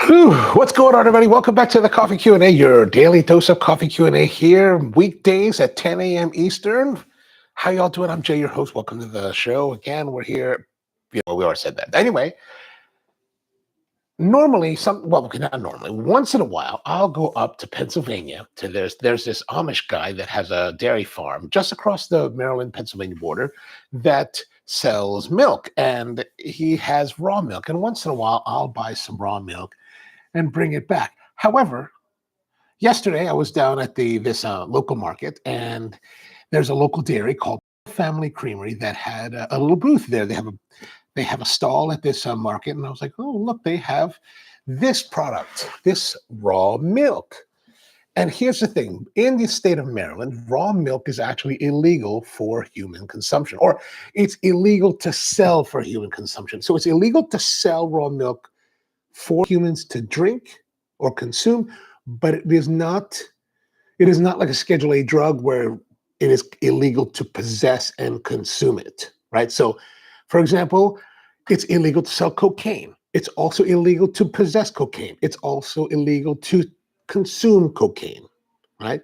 Whew, what's going on, everybody? Welcome back to the Coffee Q&A, your daily dose of coffee Q&A here, weekdays at 10 a.m. Eastern. How y'all doing? I'm Jay, your host. Welcome to the show. Again, we're here. We already said that. Anyway, normally, not normally, once in a while, I'll go up to Pennsylvania. There's this Amish guy that has a dairy farm just across the Maryland-Pennsylvania border that sells milk, and he has raw milk. And once in a while, I'll buy some raw milk and bring it back. However, yesterday I was down at this local market, and there's a local dairy called Family Creamery that had a little booth there. They have a stall at this market, and I was like, oh, look, they have this product, this raw milk. And here's the thing: in the state of Maryland, raw milk is actually illegal for human consumption, or it's illegal to sell for human consumption. So it's illegal to sell raw milk for humans to drink or consume, but it is not like a Schedule A drug where it is illegal to possess and consume it, right? So, for example, it's illegal to sell cocaine. It's also illegal to possess cocaine. It's also illegal to consume cocaine, right?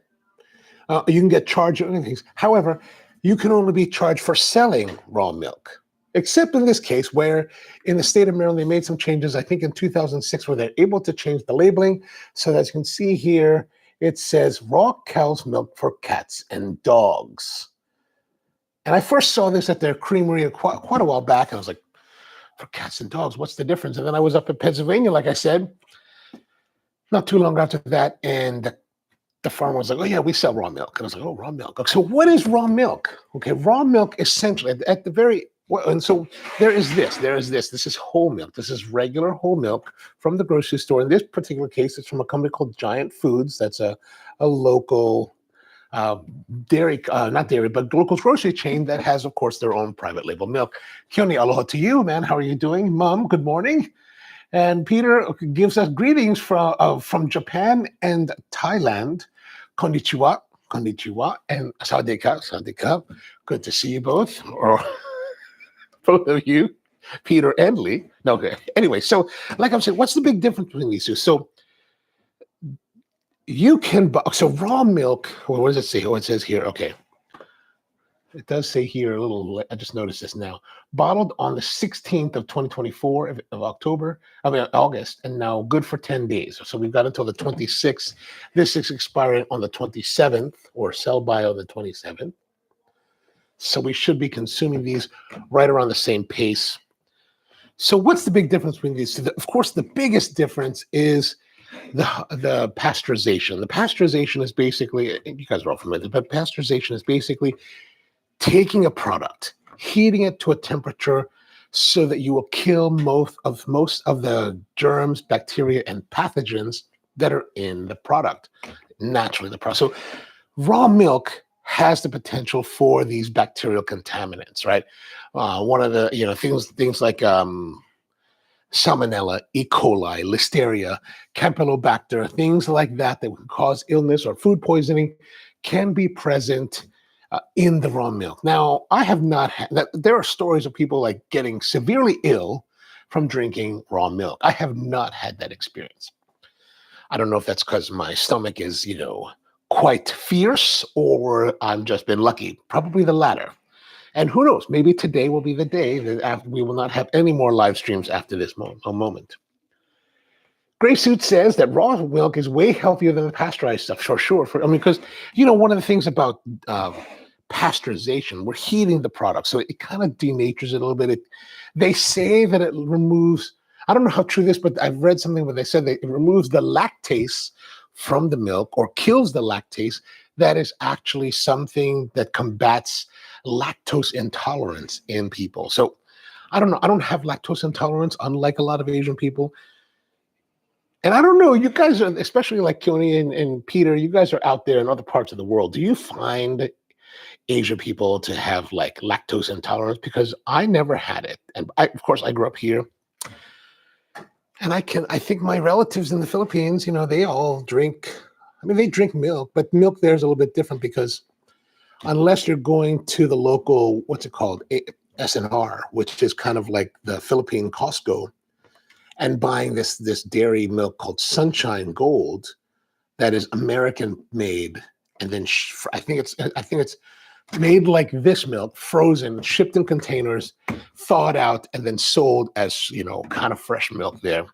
You can get charged for other things. However, you can only be charged for selling raw milk, except in this case where in the state of Maryland, they made some changes, I think in 2006, where they're able to change the labeling. So as you can see here, it says raw cow's milk for cats and dogs. And I first saw this at their creamery quite a while back, and I was like, for cats and dogs, what's the difference? And then I was up in Pennsylvania, like I said, not too long after that, and the farmer was like, oh yeah, we sell raw milk. And I was like, oh, raw milk. So what is raw milk? Okay, raw milk essentially at the very, well, and so there is this, this is whole milk. This is regular whole milk from the grocery store. In this particular case, it's from a company called Giant Foods. That's a local dairy, not dairy, but local grocery chain that has, of course, their own private label milk. Kioni, aloha to you, man. How are you doing? Mom, good morning. And Peter gives us greetings from Japan and Thailand. Konnichiwa, konnichiwa, and sawadee-ka, sawadee-ka. Good to see you both, or both of you, Peter and Lee. No, okay. Anyway, so like I'm saying, what's the big difference between these two? So you can buy, so raw milk, well, what does it say? Oh, it says here, okay. It does say here a little, I just noticed this now. Bottled on the 16th of 2024 of August, and now good for 10 days. So we've got until the 26th. This is expiring on the 27th, or sell by on the 27th. So we should be consuming these right around the same pace. So what's the big difference between these two? Of course, the biggest difference is the pasteurization. The pasteurization is basically, you guys are all familiar, but pasteurization is basically taking a product, heating it to a temperature so that you will kill most of the germs, bacteria, and pathogens that are in the product, naturally in the product. So raw milk has the potential for these bacterial contaminants, right? One of the things like Salmonella, E. coli, Listeria, Campylobacter, things like that that can cause illness or food poisoning can be present in the raw milk. Now, I have not had that. There are stories of people like getting severely ill from drinking raw milk. I have not had that experience. I don't know if that's because my stomach is, quite fierce, or I've just been lucky. Probably the latter. And who knows? Maybe today will be the day that we will not have any more live streams after this moment. Gray Suit says that raw milk is way healthier than the pasteurized stuff, for sure. Because one of the things about pasteurization, we're heating the product, so it kind of denatures it a little bit. They say that it removes, I don't know how true this, but I've read something where they said that it removes the lactase from the milk, or kills the lactase. That is actually something that combats lactose intolerance in people. So I don't know. I don't have lactose intolerance, unlike a lot of Asian people. And I don't know, you guys are, especially like Kioni and Peter, you guys are out there in other parts of the world. Do you find Asian people to have like lactose intolerance? Because I never had it. And of course, I grew up here. And I think my relatives in the Philippines, they all drink, they drink milk, but milk there is a little bit different, because unless you're going to the local, what's it called, SNR, which is kind of like the Philippine Costco, and buying this dairy milk called Sunshine Gold that is American made, and then I think it's made like this milk, frozen, shipped in containers, thawed out, and then sold as, kind of fresh milk there.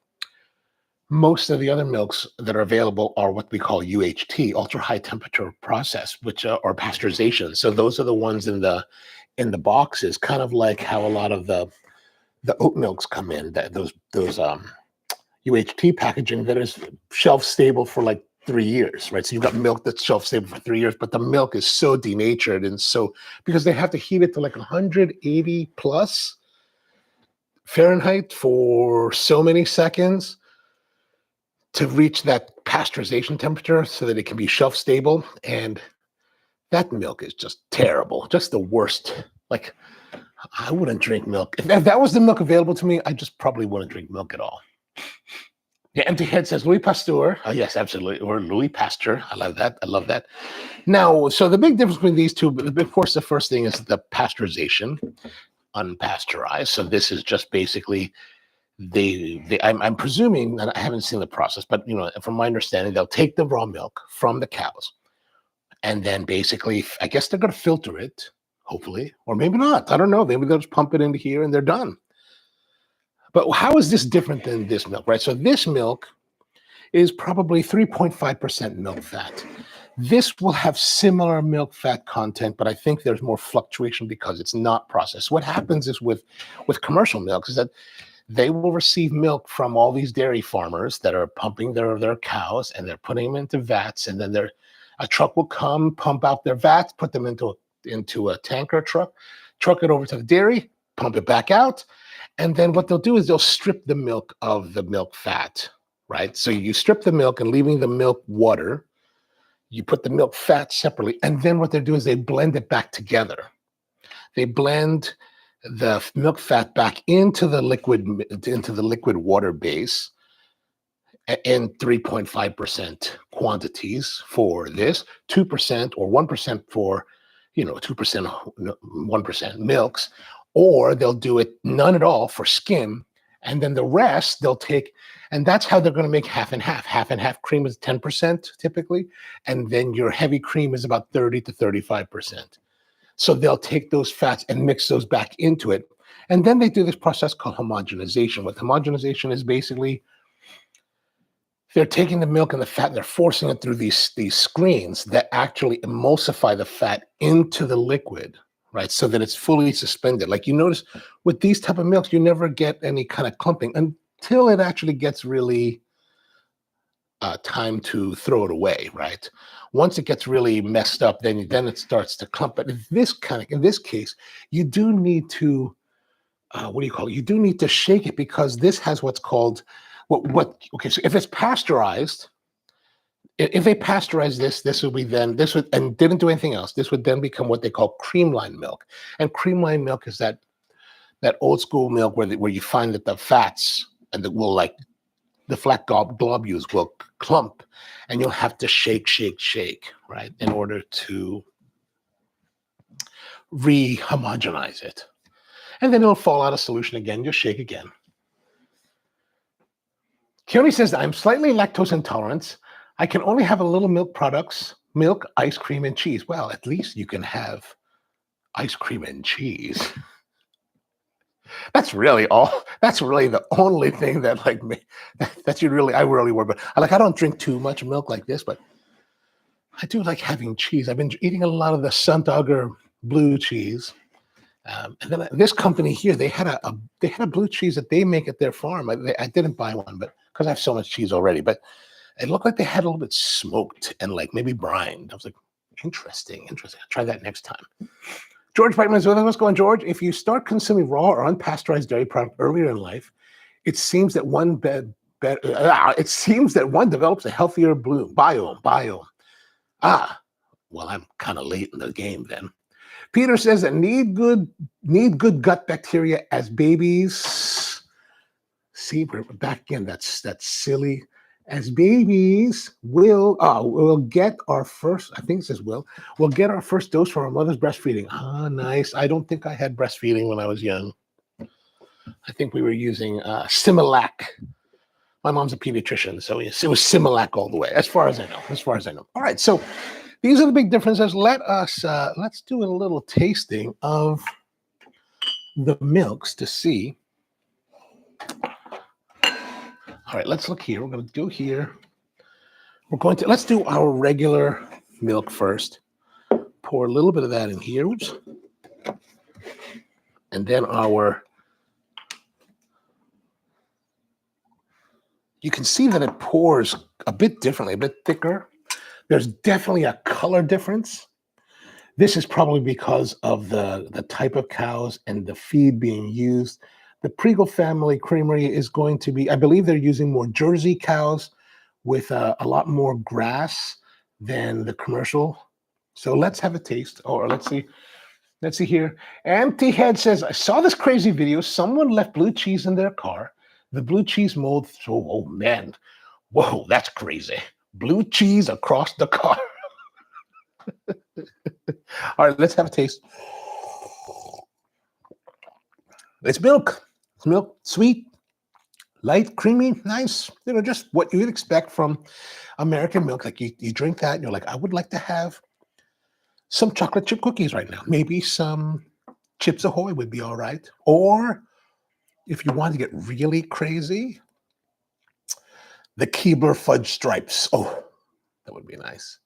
Most of the other milks that are available are what we call UHT, ultra high temperature process, which are pasteurization. So those are the ones in the boxes, kind of like how a lot of the oat milks come in. Those UHT packaging that is shelf stable for like 3 years, right? So you've got milk that's shelf stable for 3 years, but the milk is so denatured, and so because they have to heat it to like 180 plus Fahrenheit for so many seconds to reach that pasteurization temperature so that it can be shelf stable. And that milk is just terrible, just the worst. Like, I wouldn't drink milk. If that was the milk available to me, I just probably wouldn't drink milk at all. Yeah, Empty Head says Louis Pasteur. Oh, yes, absolutely. Or Louis Pasteur. I love that. I love that. Now, so the big difference between these two, of course, the first thing is the pasteurization, unpasteurized. So this is just basically I'm presuming, and I haven't seen the process, but from my understanding, they'll take the raw milk from the cows, and then basically, I guess they're going to filter it, hopefully, or maybe not. I don't know. Maybe they'll just pump it into here and they're done. But how is this different than this milk, right? So this milk is probably 3.5% milk fat. This will have similar milk fat content, but I think there's more fluctuation because it's not processed. What happens is with commercial milk is that they will receive milk from all these dairy farmers that are pumping their cows, and they're putting them into vats, and then a truck will come, pump out their vats, put them into a tanker truck it over to the dairy, pump it back out, and then what they'll do is they'll strip the milk of the milk fat, right? So you strip the milk and leaving the milk water, you put the milk fat separately, and then what they do is they blend it back together. They blend the milk fat back into the liquid water base in 3.5% quantities for this, 2% or 1% for 2%, 1% milks, or they'll do it none at all for skim, and then the rest they'll take, and that's how they're going to make half and half. Half and half cream is 10% typically, and then your heavy cream is about 30 to 35%. So they'll take those fats and mix those back into it. And then they do this process called homogenization. What homogenization is basically, they're taking the milk and the fat and they're forcing it through these screens that actually emulsify the fat into the liquid, right? So that it's fully suspended. Like you notice with these type of milks, you never get any kind of clumping until it actually gets really time to throw it away, right? Once it gets really messed up, then it starts to clump. But in this case, you do need to, You do need to shake it because this has what's called okay, so if it's pasteurized, if they pasteurize this would and didn't do anything else, this would then become what they call creamline milk. And creamline milk is that old school milk where you find that the fats and the flat globules will clump, and you'll have to shake, right, in order to re-homogenize it. And then it'll fall out of solution again. You'll shake again. Keone says, I'm slightly lactose intolerant. I can only have a little milk products, milk, ice cream, and cheese. Well, at least you can have ice cream and cheese. That's really the only thing that I really worry about. I don't drink too much milk like this, but I do like having cheese. I've been eating a lot of the Sundager blue cheese. And then this company here, they had a blue cheese that they make at their farm. I didn't buy one, but because I have so much cheese already, but it looked like they had a little bit smoked and maybe brined. I was like, interesting. I'll try that next time. George Brightman is with us. What's going, George? If you start consuming raw or unpasteurized dairy product earlier in life, it seems that one develops a healthier biome. Well, I'm kind of late in the game then. Peter says that need good gut bacteria as babies. See, we're back again. That's silly. As babies, we'll get our first, I think it says we'll get our first dose from our mother's breastfeeding. Ah, nice. I don't think I had breastfeeding when I was young. I think we were using Similac. My mom's a pediatrician, so it was Similac all the way, as far as I know. As far as I know. All right, so these are the big differences. Let's do a little tasting of the milks to see. All right, let's look here. We're going to go here. Let's do our regular milk first. Pour a little bit of that in here. Oops. And then you can see that it pours a bit differently, a bit thicker. There's definitely a color difference. This is probably because of the type of cows and the feed being used. The Priegel family creamery is going to be, I believe they're using more Jersey cows with a lot more grass than the commercial. So let's have a taste, or let's see. Let's see here. Empty Head says, I saw this crazy video. Someone left blue cheese in their car. The blue cheese mold. Oh man. Whoa, that's crazy. Blue cheese across the car. All right, let's have a taste. It's milk. It's milk, sweet, light, creamy, nice. You know, just what you would expect from American milk. Like you drink that and you're like, I would like to have some chocolate chip cookies right now. Maybe some Chips Ahoy would be all right. Or if you want to get really crazy, the Keebler Fudge Stripes. Oh, that would be nice.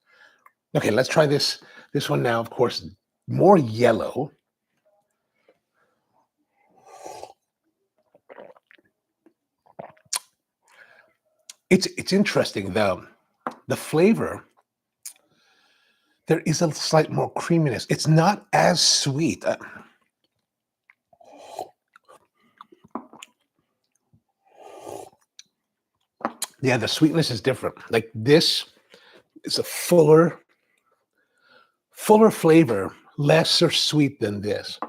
Okay, let's try this one now. Of course, more yellow. It's interesting. The flavor, there is a slight more creaminess. It's not as sweet. Yeah, the sweetness is different. Like this is a fuller flavor, lesser sweet than this.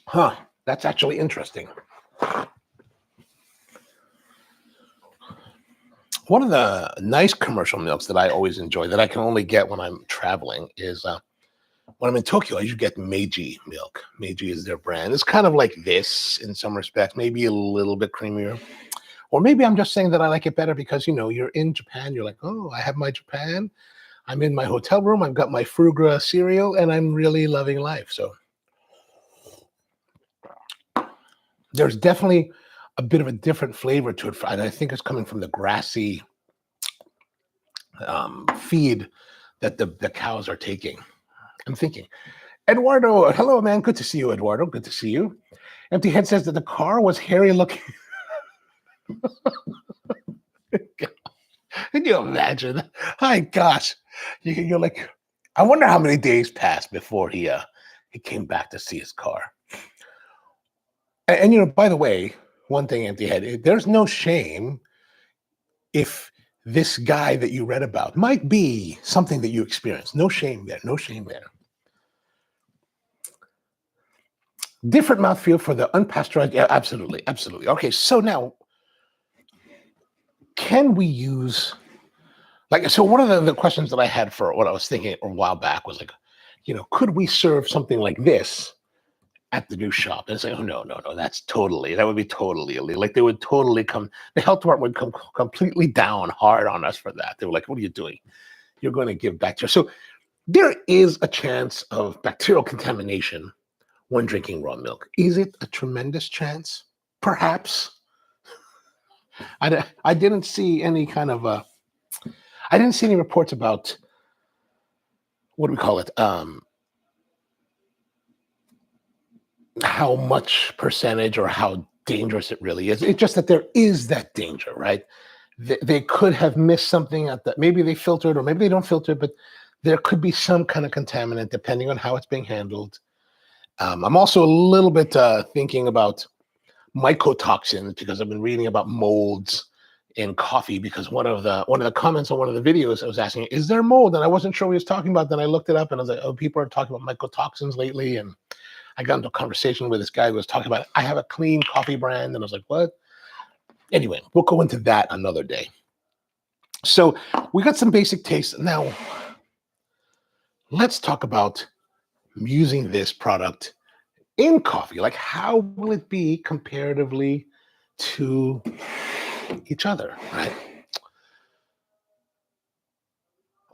Huh, that's actually interesting. One of the nice commercial milks that I always enjoy, that I can only get when I'm traveling, is when I'm in Tokyo, I usually get Meiji milk. Meiji is their brand. It's kind of like this in some respects, maybe a little bit creamier. Or maybe I'm just saying that I like it better because, you know, you're in Japan. You're like, oh, I have my Japan. I'm in my hotel room. I've got my Frugra cereal, and I'm really loving life. So there's definitely a bit of a different flavor to it. And I think it's coming from the grassy feed that the cows are taking. I'm thinking. Eduardo, hello, man. Good to see you, Eduardo. Good to see you. Empty Head says that the car was hairy looking. Can you imagine? My gosh. You're like, I wonder how many days passed before he came back to see his car. And you know, by the way, one thing, Empty Head, there's no shame if this guy that you read about might be something that you experienced. No shame there. No shame there. Different mouthfeel for the unpasteurized. Yeah, absolutely. Absolutely. Okay, so now, can we use, like, so one of the questions that I had for what I was thinking a while back was like, you know, could we serve something like this at the new shop? And say, oh, no, that would be totally illegal. Like, they would totally come, the health department would come completely down hard on us for that. They were like, what are you doing? You're going to give bacteria. So there is a chance of bacterial contamination when drinking raw milk. Is it a tremendous chance? Perhaps. I didn't see any kind of I didn't see any reports about, what do we call it? How much percentage or how dangerous it really is. It's just that there is that danger, right? They could have missed something at that. Maybe they filtered, or maybe they don't filter, but there could be some kind of contaminant depending on how it's being handled. I'm also a little bit thinking about mycotoxins, because I've been reading about molds in coffee, because one of the comments on one of the videos I was asking, is there mold? And I wasn't sure what he was talking about. Then I looked it up and I was like, oh, people are talking about mycotoxins lately. And I got into a conversation with this guy who was talking about, I have a clean coffee brand. And I was like, what? Anyway, we'll go into that another day. So we got some basic tastes. Now, let's talk about using this product in coffee. Like, how will it be comparatively to each other, right?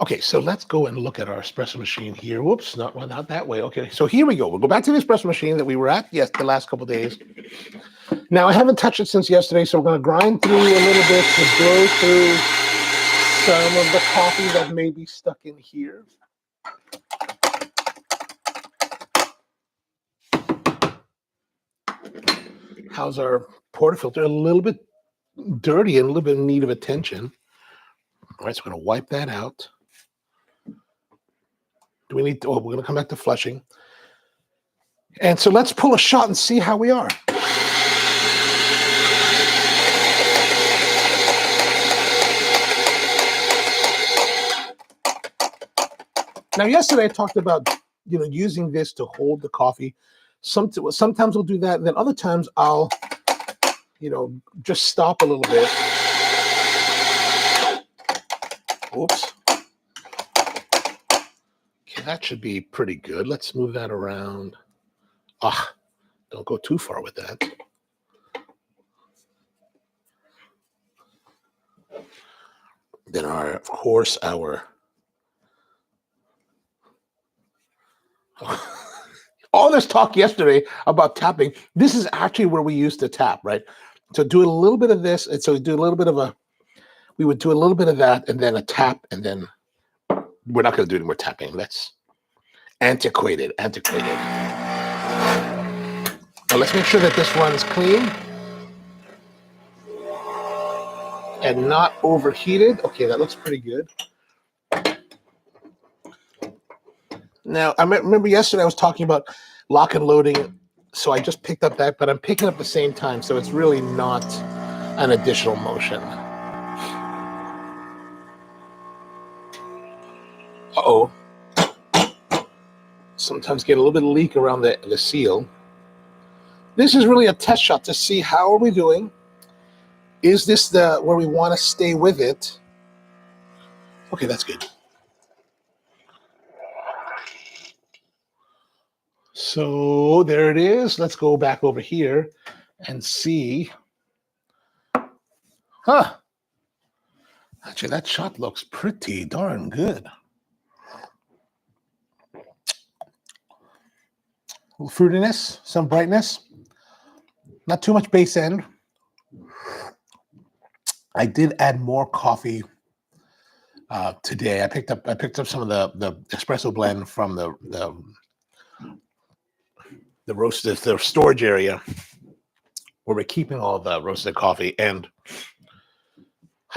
Okay, so let's go and look at our espresso machine here. Whoops, not that way. Okay, so here we go. We'll go back to the espresso machine that we were at, yes, the last couple of days. Now, I haven't touched it since yesterday, so we're going to grind through a little bit to blow through some of the coffee that may be stuck in here. How's our portafilter? A little bit dirty and a little bit in need of attention. All right, so we're going to wipe that out. Do we need to, we're going to come back to flushing. And so let's pull a shot and see how we are. Now, yesterday I talked about, using this to hold the coffee. Sometimes we'll do that. And then other times I'll, just stop a little bit. Oops. Okay, that should be pretty good. Let's move that around. Don't go too far with that. Then of course, all this talk yesterday about tapping, this is actually where we used to tap, right? So do a little bit of this, and so we would do a little bit of that, and then a tap, and then we're not going to do any more tapping. That's antiquated. Now let's make sure that this runs clean and not overheated. Okay, that looks pretty good. Now, I remember yesterday I was talking about lock and loading, so I just picked up that, but I'm picking up the same time, so it's really not an additional motion. Uh-oh. Sometimes get a little bit of leak around the seal. This is really a test shot to see how are we doing. Is this where we want to stay with it? Okay, that's good. So there it is. Let's go back over here and see. Actually, that shot looks pretty darn good. A little fruitiness, some brightness. Not too much base end. I did add more coffee today. I picked up some of the espresso blend from the roasted, the storage area where we're keeping all the roasted coffee, and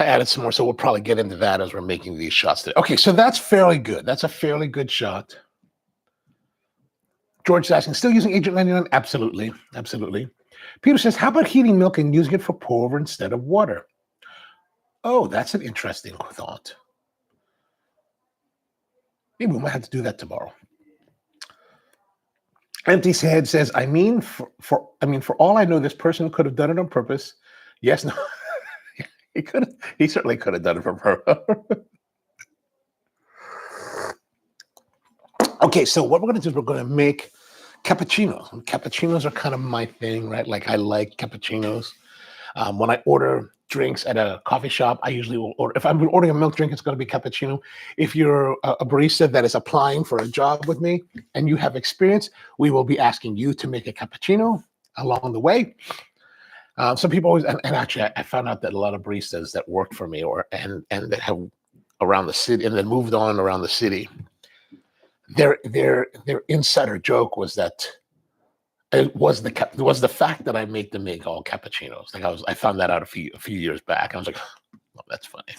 I added some more, so we'll probably get into that as we're making these shots today. Okay, so that's fairly good. That's a fairly good shot. George is asking, still using Agent 99? Absolutely. Peter says, how about heating milk and using it for pour over instead of water? Oh, that's an interesting thought. Maybe we might have to do that tomorrow. Empty Head says, for all I know, this person could have done it on purpose. Yes, no. He certainly could have done it for purpose. Okay, so what we're going to do is we're going to make cappuccinos. Cappuccinos are kind of my thing, right? Like, I like cappuccinos. When I order drinks at a coffee shop, I usually will order. If I'm ordering a milk drink, it's going to be cappuccino. If you're a barista that is applying for a job with me and you have experience, we will be asking you to make a cappuccino along the way. Some people always, and actually, I found out that a lot of baristas that worked for me and that have around the city and then moved on around the city, their insider joke was that it was the fact that I make them make all cappuccinos. Like I found that out a few years back. I was like, oh, that's funny.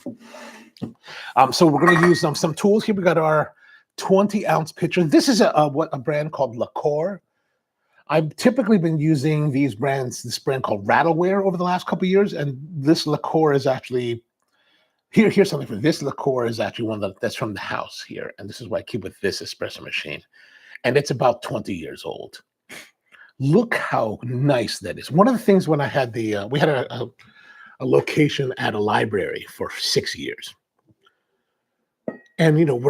So we're going to use some tools here. We got our 20-ounce pitcher. This is a brand called Liqueur. I've typically been using this brand called Rattleware over the last couple of years, and this Liqueur is actually here's something for this. Liqueur is actually one that's from the house here, and this is what I keep with this espresso machine, and it's about 20 years old. Look how nice that is. One of the things when I had we had a location at a library for 6 years, and I'm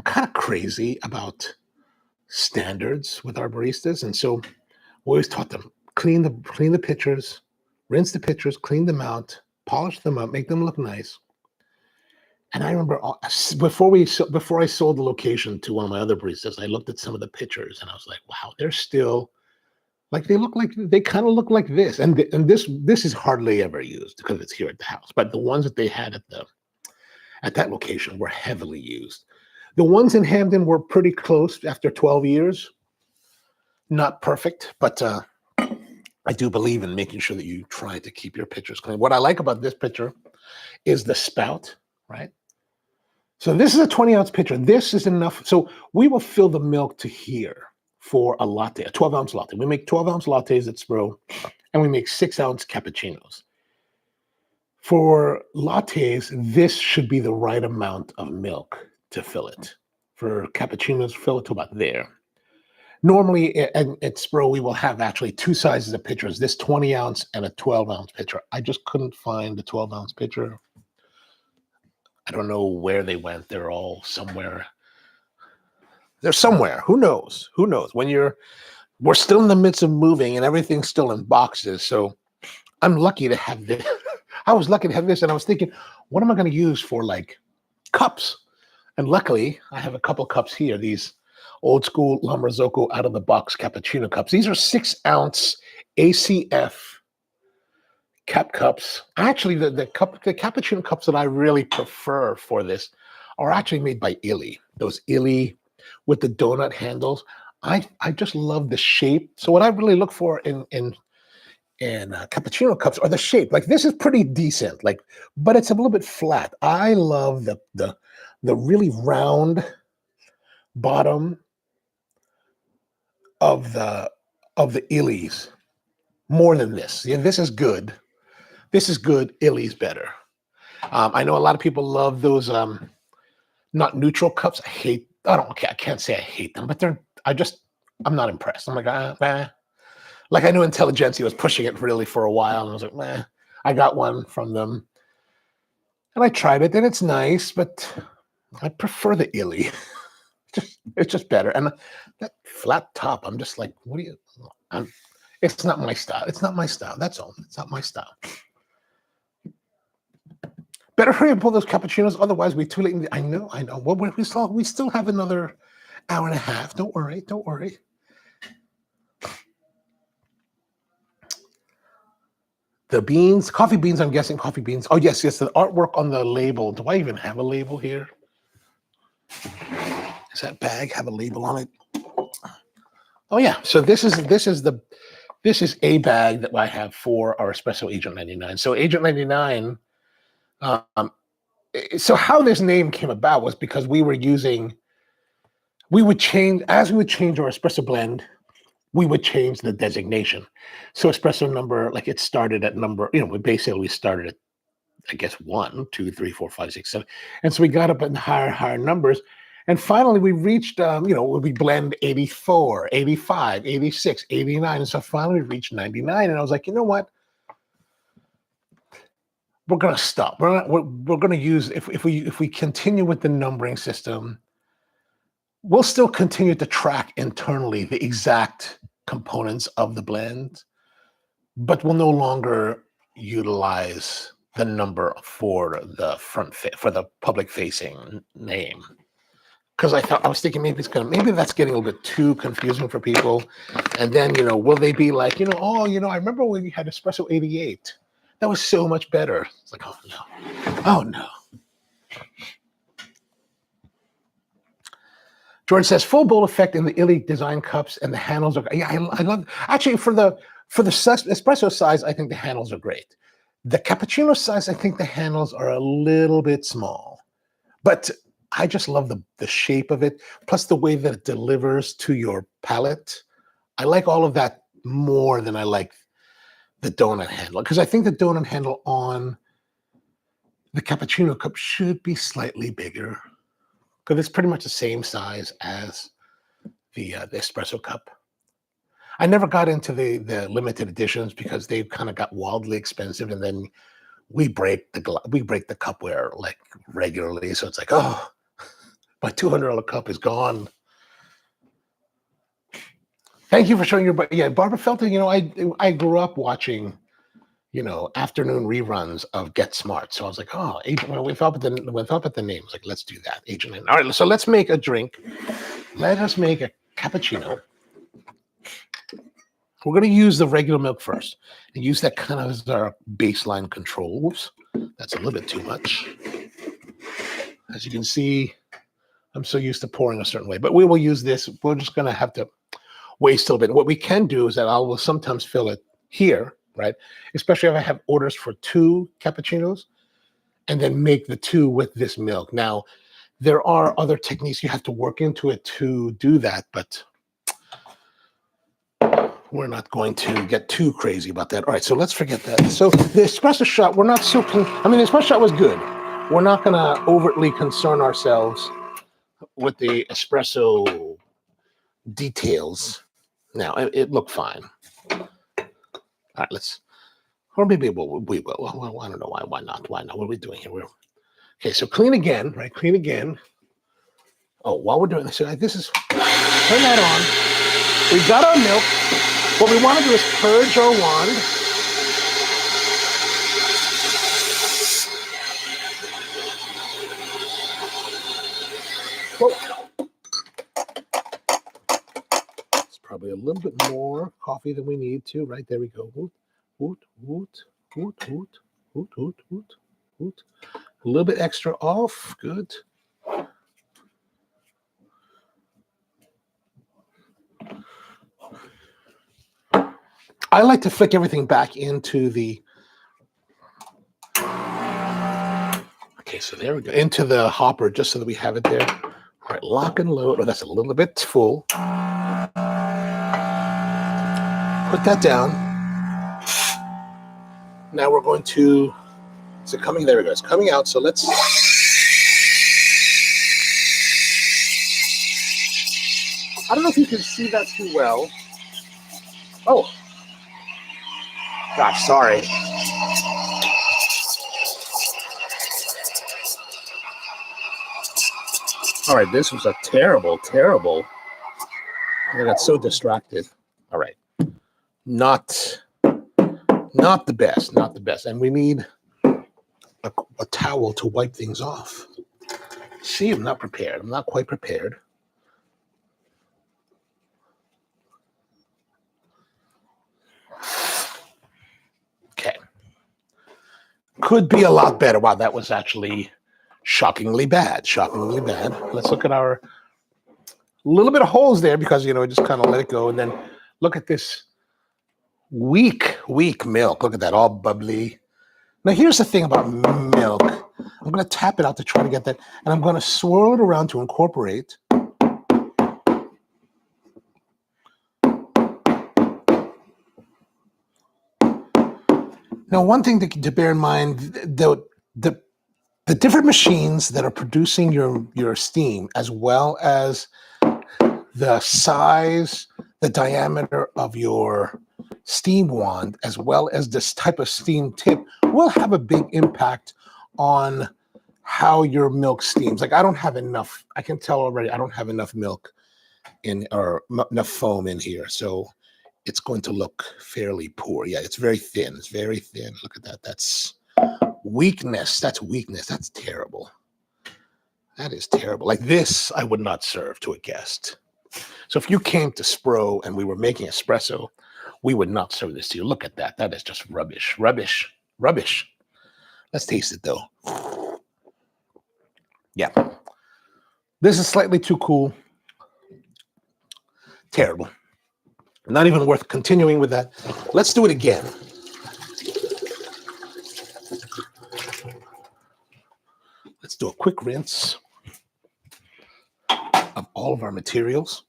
kind of crazy about standards with our baristas, and so we always taught them clean the pitchers, rinse the pitchers, clean them out, polish them up, make them look nice. And I remember before I sold the location to one of my other baristas, I looked at some of the pictures and I was like, wow, they're still like they kind of look like this. And this is hardly ever used because it's here at the house. But the ones that they had at that location were heavily used. The ones in Hamden were pretty close after 12 years. Not perfect, but I do believe in making sure that you try to keep your pitchers clean. What I like about this pitcher is the spout, right? So this is a 20-ounce pitcher. This is enough. So we will fill the milk to here for a latte, a 12-ounce latte. We make 12-ounce lattes at Spro, and we make 6-ounce cappuccinos. For lattes, this should be the right amount of milk to fill it. For cappuccinos, fill it to about there. Normally at Spro, we will have actually two sizes of pitchers, this 20-ounce and a 12-ounce pitcher. I just couldn't find the 12-ounce pitcher. I don't know where they went. They're all somewhere. They're somewhere. Who knows? Who knows? We're still in the midst of moving and everything's still in boxes. So I'm lucky to have this. I was lucky to have this, and I was thinking, what am I going to use for like cups? And luckily, I have a couple cups here. These old school La Marzocco out of the box cappuccino cups. These are 6-ounce ACF cap cups. Actually, the cappuccino cups that I really prefer for this are actually made by Illy. Those Illy with the donut handles. I just love the shape. So what I really look for in cappuccino cups are the shape. Like this is pretty decent, but it's a little bit flat. I love the really round bottom of the Illy's more than this. Yeah, this is good. This is good. Illy's better. I know a lot of people love those not neutral cups. I can't say I hate them, but I'm not impressed. I'm like, like I knew Intelligentsia was pushing it really for a while, and I was like, meh. I got one from them, and I tried it, and it's nice, but I prefer the Illy. It's just better. And that flat top, I'm just like, what do you? It's not my style. It's not my style. That's all. It's not my style. Better hurry and pull those cappuccinos, otherwise we're too late. I know. Well, we still have another hour and a half. Don't worry. The beans, coffee beans. I'm guessing coffee beans. Oh yes. The artwork on the label. Do I even have a label here? Does that bag have a label on it? Oh yeah. So this is a bag that I have for our Espresso Agent 99. So Agent 99. So how this name came about was because we would change our espresso blend, we would change the designation. So espresso number, like it started at number, we started at, I guess, 1, 2, 3, 4, 5, 6, 7. And so we got up in higher numbers. And finally we reached, we blend 84, 85, 86, 89. And so finally we reached 99. And I was like, you know what? We're going to stop. We're going to use, if we continue with the numbering system, we'll still continue to track internally the exact components of the blend, but we'll no longer utilize the number for the for the public facing name. Because I was thinking maybe that's getting a little bit too confusing for people. And then, will they be like, I remember when we had Espresso 88. That was so much better. It's like, oh no. George says full bowl effect in the Illy design cups, and the handles are. Yeah, I love. Actually, for the espresso size, I think the handles are great. The cappuccino size, I think the handles are a little bit small, but I just love the shape of it, plus the way that it delivers to your palate. I like all of that more than I like the donut handle, because I think the donut handle on the cappuccino cup should be slightly bigger, because it's pretty much the same size as the espresso cup. I never got into the limited editions because they kind of got wildly expensive, and then we break the cupware like regularly, so it's like, oh, my $200 cup is gone. Thank you for showing your. Yeah, Barbara Felton. I grew up watching, afternoon reruns of Get Smart. So I was like, oh, Agent. When we felt at the name, I was like, let's do that, Agent. All right, so let's make a drink. Let us make a cappuccino. We're going to use the regular milk first and use that kind of as our baseline control. Whoops, that's a little bit too much. As you can see, I'm so used to pouring a certain way, but we will use this. We're just going to have to waste a little bit. What we can do is that I will sometimes fill it here, right? Especially if I have orders for 2 cappuccinos, and then make the 2 with this milk. Now, there are other techniques you have to work into it to do that, but we're not going to get too crazy about that. All right, so let's forget that. So the espresso shot, we're not so, the espresso shot was good. We're not going to overtly concern ourselves with the espresso details. Now, it looked fine. All right, or maybe we will. Well, I don't know why. Why not? Why not? What are we doing here? Okay, so clean again, right? Clean again. Oh, while we're doing this, turn that on. We've got our milk. What we want to do is purge our wand. Whoa. It's probably a little bit more coffee than we need to. Right, there we go. Woot, woot, woot, woot, woot, woot, woot, woot, woot. A little bit extra off. Good. I like to flick everything back into the. Okay, so there we go. Into the hopper, just so that we have it there. All right, lock and load. Oh, that's a little bit full. Put that down. Now we're going to. Is it coming? There we go. It's coming out. So let's. I don't know if you can see that too well. Oh. Gosh, sorry. All right, this was a terrible. I got so distracted. All right. Not the best. And we need a towel to wipe things off. See, I'm not prepared. I'm not quite prepared. Okay. Could be a lot better. Wow, that was actually shockingly bad. Let's look at our little bit of holes there because, just kind of let it go. And then look at this weak milk. Look at that, all bubbly. Now, here's the thing about milk. I'm going to tap it out to try to get that. And I'm going to swirl it around to incorporate. Now, one thing to bear in mind, the different machines that are producing your steam, as well as the size, the diameter of your steam wand, as well as this type of steam tip, will have a big impact on how your milk steams. Like, I don't have enough. I can tell already I don't have enough milk or enough foam in here. So it's going to look fairly poor. Yeah, it's very thin. Look at that. That's weakness. That's terrible. That is terrible. Like this, I would not serve to a guest. So if you came to Spro and we were making espresso, we would not serve this to you. Look at that. That is just rubbish. Let's taste it, though. Yeah. This is slightly too cool. Terrible. Not even worth continuing with that. Let's do it again. Let's do a quick rinse of all of our materials.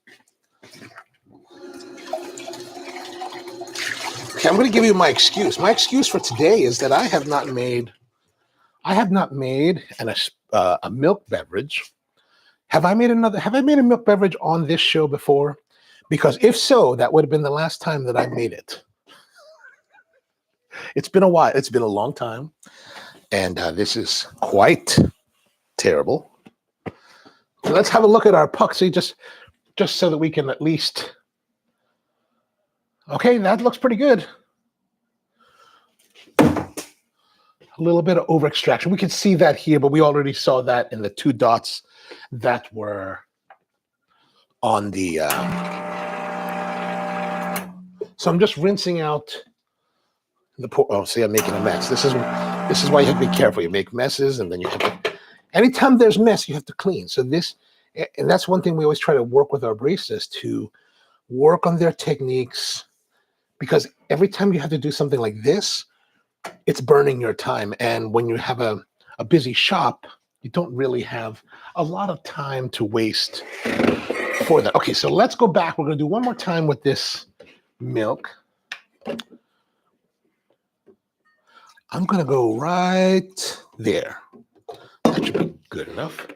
Okay, I'm going to give you my excuse. My excuse for today is that I have not made a milk beverage. Have I made a milk beverage on this show before? Because if so, that would have been the last time that I made it. It's been a while. It's been a long time. And this is quite terrible. So let's have a look at our puck. See, just so that we can at least Okay, that looks pretty good. A little bit of over extraction. We can see that here, but we already saw that in the 2 dots that were on the. So I'm just rinsing out the. Oh, see, I'm making a mess. This is why you have to be careful. You make messes, and then you have to. Anytime there's mess, you have to clean. So and that's one thing we always try to work with our baristas to work on their techniques, because every time you have to do something like this, it's burning your time. And when you have a busy shop, you don't really have a lot of time to waste for that. Okay, so let's go back. We're going to do one more time with this milk. I'm going to go right there. That should be good enough.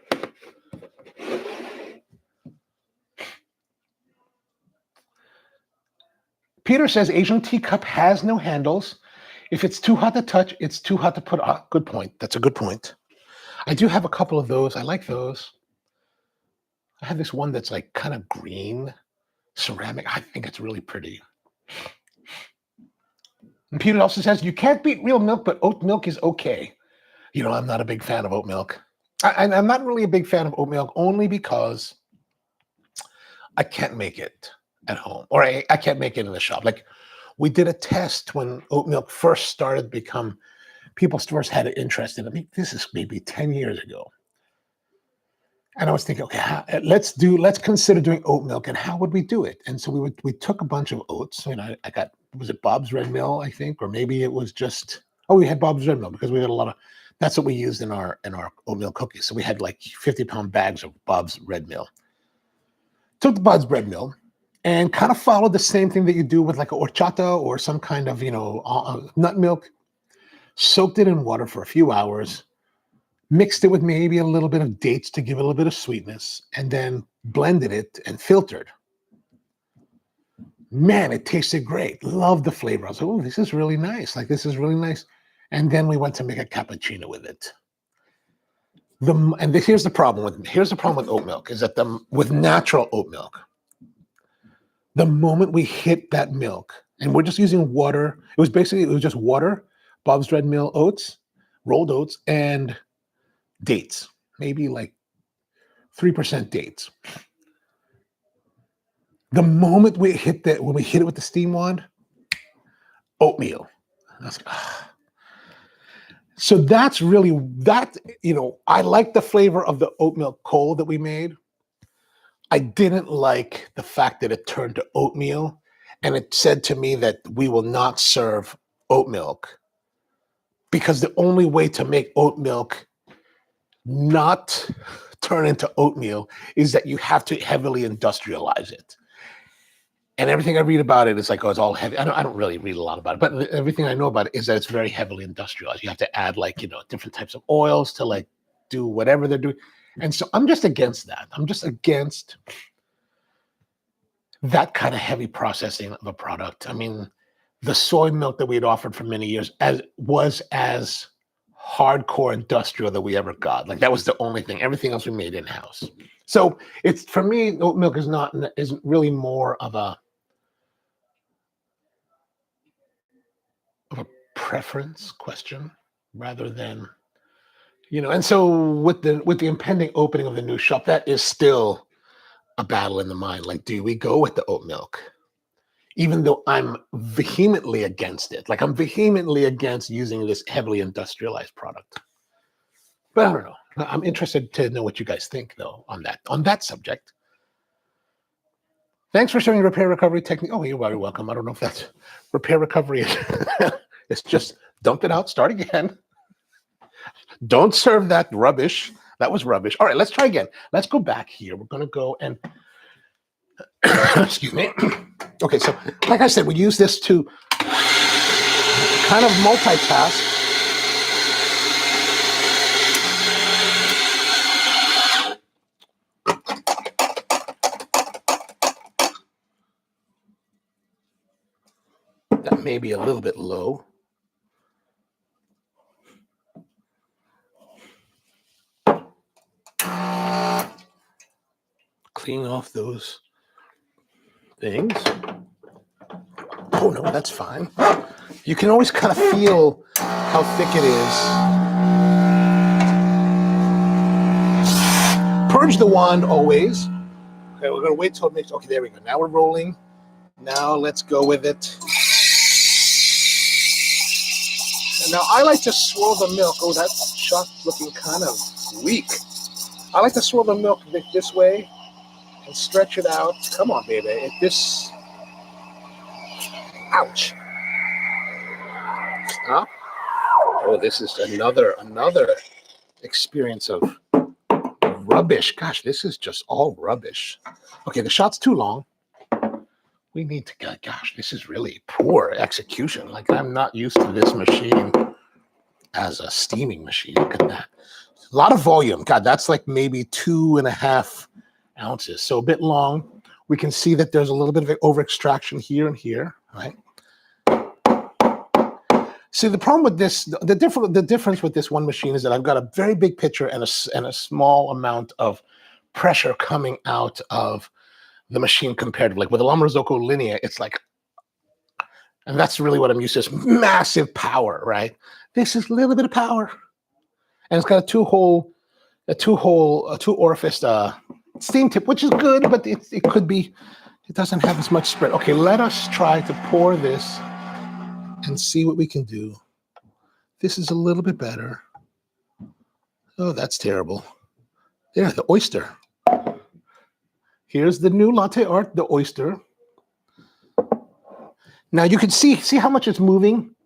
Peter says Asian teacup has no handles. If it's too hot to touch, it's too hot to put on. Good point. That's a good point. I do have a couple of those. I like those. I have this one that's like kind of green ceramic. I think it's really pretty. And Peter also says you can't beat real milk, but oat milk is okay. You know, I'm not a big fan of oat milk. I'm not really a big fan of oat milk only because I can't make it at home, or I can't make it in the shop. Like, we did a test when oat milk first started to become, people first had an interest in it. I mean, this is maybe 10 years ago. And I was thinking, okay, let's consider doing oat milk, and how would we do it? And so we took a bunch of oats. You know, I got, was it Bob's Red Mill, I think, or maybe it was just, oh, we had Bob's Red Mill because we had a lot of, that's what we used in our oatmeal cookies. So we had like 50-pound bags of Bob's Red Mill. Took the Bob's Red Mill and kind of followed the same thing that you do with like a horchata or some kind of, nut milk. Soaked it in water for a few hours, mixed it with maybe a little bit of dates to give it a little bit of sweetness, and then blended it and filtered. Man, it tasted great. Loved the flavor. I was like, oh, this is really nice. Like, this is really nice. And then we went to make a cappuccino with it. Here's the problem with oat milk is that with natural oat milk, the moment we hit that milk, and we're just using water, it was just water, Bob's Red Mill oats, rolled oats, and dates, maybe like 3% dates. The moment we hit that, when we hit it with the steam wand, oatmeal. I was like, ah. So that's really that. I like the flavor of the oat milk cold that we made. I didn't like the fact that it turned to oatmeal, and it said to me that we will not serve oat milk because the only way to make oat milk not turn into oatmeal is that you have to heavily industrialize it. And everything I read about it is like, oh, it's all heavy. I don't really read a lot about it, but everything I know about it is that it's very heavily industrialized. You have to add like, different types of oils to like do whatever they're doing. And so I'm just against that. I'm just against that kind of heavy processing of a product. I mean, the soy milk that we had offered for many years was as hardcore industrial that we ever got. Like, that was the only thing. Everything else we made in-house. So it's, for me, oat milk isn't really more of a preference question rather than, and so with the impending opening of the new shop, that is still a battle in the mind. Like, do we go with the oat milk? Even though I'm vehemently against it. Like, I'm vehemently against using this heavily industrialized product. But I don't know. I'm interested to know what you guys think, though, on that subject. Thanks for sharing your repair recovery technique. Oh, you're very welcome. I don't know if that's repair recovery. It's just dump it out, start again. Don't serve that rubbish. That was rubbish. All right, let's try again. Let's go back here. We're going to go and excuse me. Okay, so like I said, we use this to kind of multitask. That may be a little bit low. Clean off those things. Oh, no, that's fine. You can always kind of feel how thick it is. Purge the wand always. Okay, we're going to wait till it makes... Okay, there we go. Now we're rolling. Now let's go with it. And now I like to swirl the milk. Oh, that shot's looking kind of weak. I like to swirl the milk this way and stretch it out. Come on, baby. Ouch. Stop. Oh, this is another experience of rubbish. Gosh, this is just all rubbish. Okay, the shot's too long. We need to, gosh, this is really poor execution. Like, I'm not used to this machine as a steaming machine. Look at that. A lot of volume. God, that's like maybe 2.5 ounces. So a bit long. We can see that there's a little bit of over extraction here and here, right? See, the problem with this, the difference with this one machine is that I've got a very big pitcher and a small amount of pressure coming out of the machine compared to, like, with a Lamorozoko Linea, it's like, and that's really what I'm used to, is massive power, right? This is a little bit of power. And it's got a two orifice steam tip, which is good, but it could be, it doesn't have as much spread. Okay, let us try to pour this and see what we can do. This is a little bit better. Oh, that's terrible. There, the oyster. Here's the new latte art, the oyster. Now you can see how much it's moving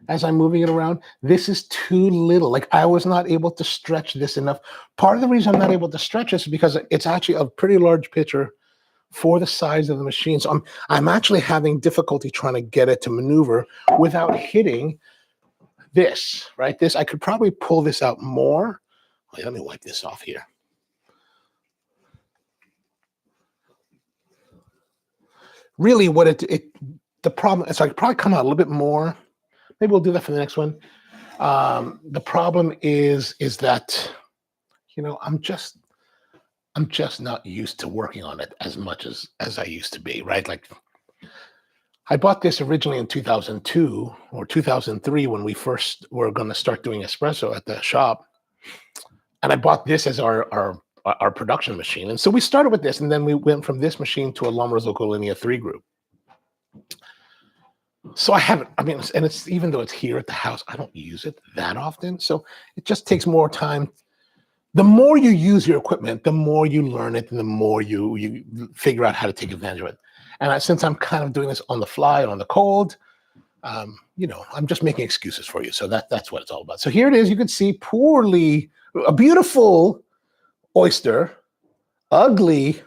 as I'm moving it around. This is too little. Like, I was not able to stretch this enough. Part of the reason I'm not able to stretch this is because it's actually a pretty large pitcher for the size of the machine. So I'm actually having difficulty trying to get it to maneuver without hitting this, right? This, I could probably pull this out more. Wait, let me wipe this off here. Really, what the problem is, I could probably come out a little bit more. Maybe we'll do that for the next one. The problem is that, you know, I'm just not used to working on it as much as I used to be, right? Like, I bought this originally in 2002 or 2003 when we first were going to start doing espresso at the shop, and I bought this as our production machine. And so we started with this, and then we went from this machine to a Lamorozoko Linea 3 group. So I haven't, I mean, and it's, even though it's here at the house, I don't use it that often. So it just takes more time. The more you use your equipment, the more you learn it, and the more you figure out how to take advantage of it. And since I'm kind of doing this on the fly, on the cold, you know, I'm just making excuses for you. So that's what it's all about. So here it is. You can see a beautiful oyster, ugly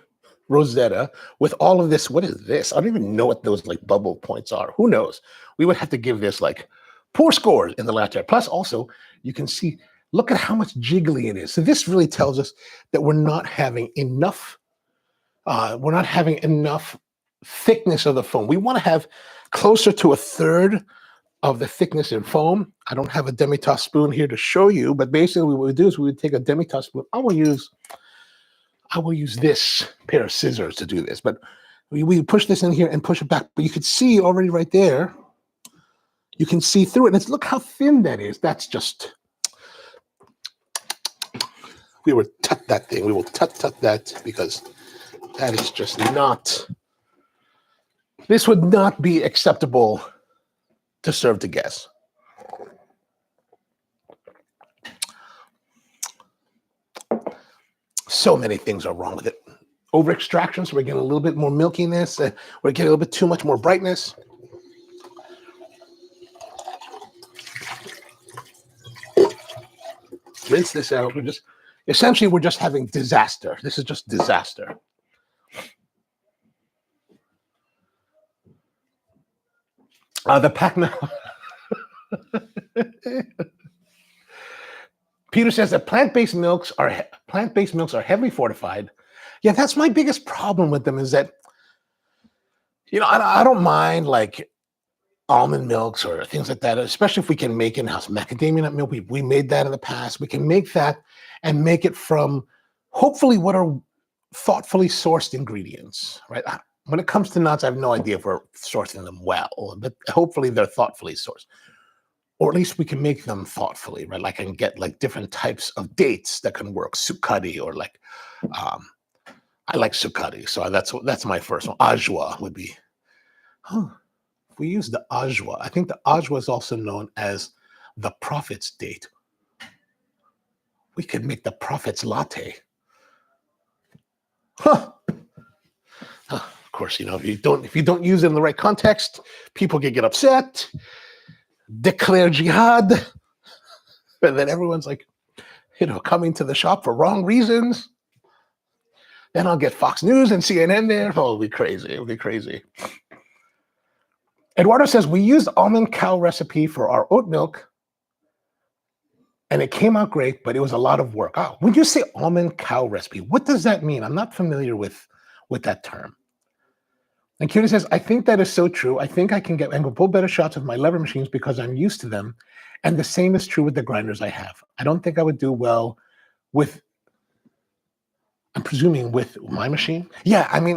Rosetta with all of this. What is this? I don't even know what those, like, bubble points are. Who knows? We would have to give this, like, poor scores in the latte. Plus, also, you can see, look at how much jiggly it is. So this really tells us that we're not having enough. We're not having enough thickness of the foam. We want to have closer to 1/3 of the thickness in foam. I don't have a demi-tasse spoon here to show you, but basically what we would do is we would take a demi-tasse spoon. I will use this pair of scissors to do this, but we push this in here and push it back. But you can see already right there, you can see through it. And look how thin that is. That's just, we will tut that thing. We will tut that, because that is just not, this would not be acceptable to serve to guests. So many things are wrong with it. Over extraction, so we're getting a little bit more milkiness. We're getting a little bit too much more brightness. Rinse this out. Essentially, we're just having disaster. This is just disaster. The Pac-Man. Peter says that plant-based milks are heavily fortified. Yeah, that's my biggest problem with them, is that, you know, I don't mind, like, almond milks or things like that, especially if we can make in-house macadamia nut milk. We made that in the past. We can make that and make it from, hopefully, what are thoughtfully sourced ingredients, right? when it comes to nuts, I have no idea if we're sourcing them well, but hopefully they're thoughtfully sourced. Or at least we can make them thoughtfully, right? Like I can get like different types of dates that can work. Sukadi or like I like Sukadi, so that's my first one. Ajwa would be. Huh. If we use the Ajwa, I think the Ajwa is also known as the prophet's date. We could make the prophet's latte. Huh. Of course, if you don't use it in the right context, people can get upset, declare jihad, and then everyone's like, coming to the shop for wrong reasons. Then I'll get Fox News and CNN there. Oh, it'll be crazy. It'll be crazy. Eduardo says, we used almond cow recipe for our oat milk, and it came out great, but it was a lot of work. Oh, when you say almond cow recipe, what does that mean? I'm not familiar with that term. And Cutie says, I think that is so true. I think I can pull better shots with my lever machines because I'm used to them. And the same is true with the grinders I have. I don't think I would do well with, I'm presuming with my machine. Yeah, I mean,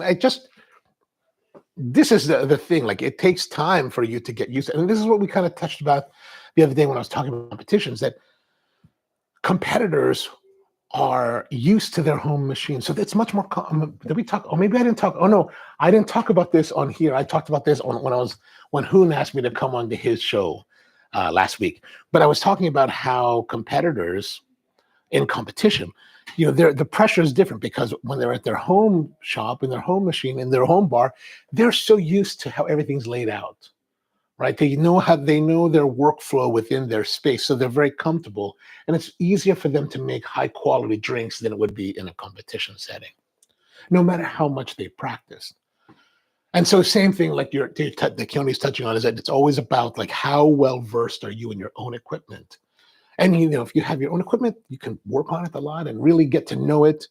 this is the thing. Like, it takes time for you to get used to it. And this is what we kind of touched about the other day when I was talking about competitions, that competitors are used to their home machine. So it's much more, did we talk? Oh, maybe I didn't talk. Oh no, I didn't talk about this on here. I talked about this when Hoon asked me to come on to his show last week. But I was talking about how competitors in competition, the pressure is different because when they're at their home shop, in their home machine, in their home bar, they're so used to how everything's laid out. Right? They know their workflow within their space, so they're very comfortable, and it's easier for them to make high quality drinks than it would be in a competition setting, no matter how much they practice. And so, same thing like the Keone's touching on is that it's always about like how well versed are you in your own equipment, and if you have your own equipment, you can work on it a lot and really get to know it.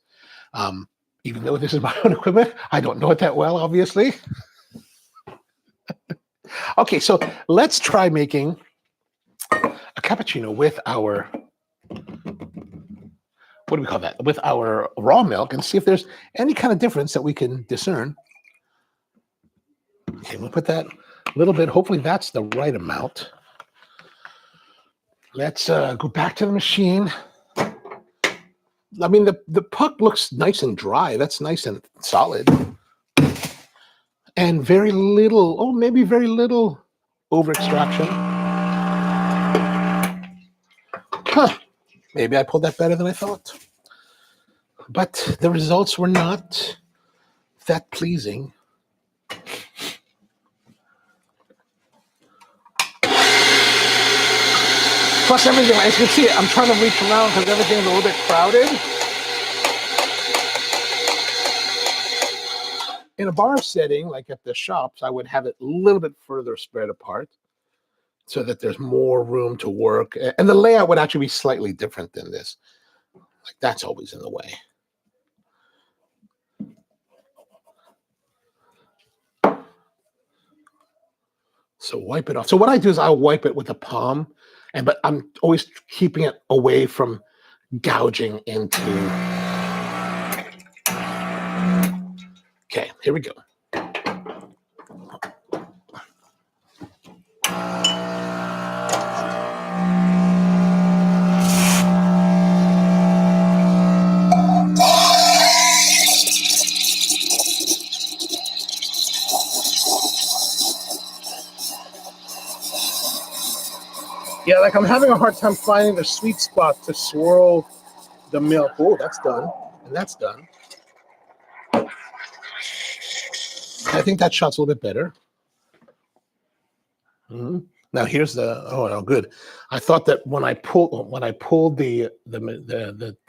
Even though this is my own equipment, I don't know it that well, obviously. Okay, so let's try making a cappuccino with our, what do we call that? With our raw milk and see if there's any kind of difference that we can discern. Okay, we'll put that a little bit. Hopefully that's the right amount. Let's go back to the machine. I mean, the puck looks nice and dry. That's nice and solid. And very little, maybe very little over extraction. Huh. Maybe I pulled that better than I thought. But the results were not that pleasing. Plus everything, as you can see, I'm trying to reach around because everything's a little bit crowded. In a bar setting, like at the shops, I would have it a little bit further spread apart so that there's more room to work. And the layout would actually be slightly different than this. Like that's always in the way. So wipe it off. So what I do is I'll wipe it with a palm, but I'm always keeping it away from gouging into. Okay, here we go. Yeah, like I'm having a hard time finding the sweet spot to swirl the milk. Oh, that's done. And that's done. I think that shot's a little bit better. Mm-hmm. Now here's good. I thought that when I pulled the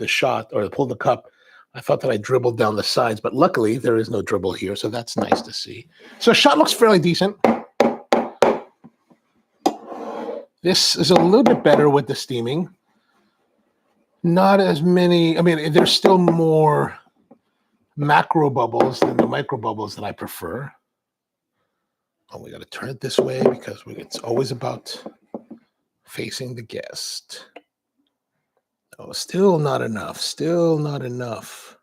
shot or pulled the cup, I thought that I dribbled down the sides, but luckily there is no dribble here, so that's nice to see. So shot looks fairly decent. This is a little bit better with the steaming. Not as many. I mean, there's still more macro bubbles than the micro bubbles that I prefer. Oh, we got to turn it this way because it's always about facing the guest. Oh, still not enough. Still not enough.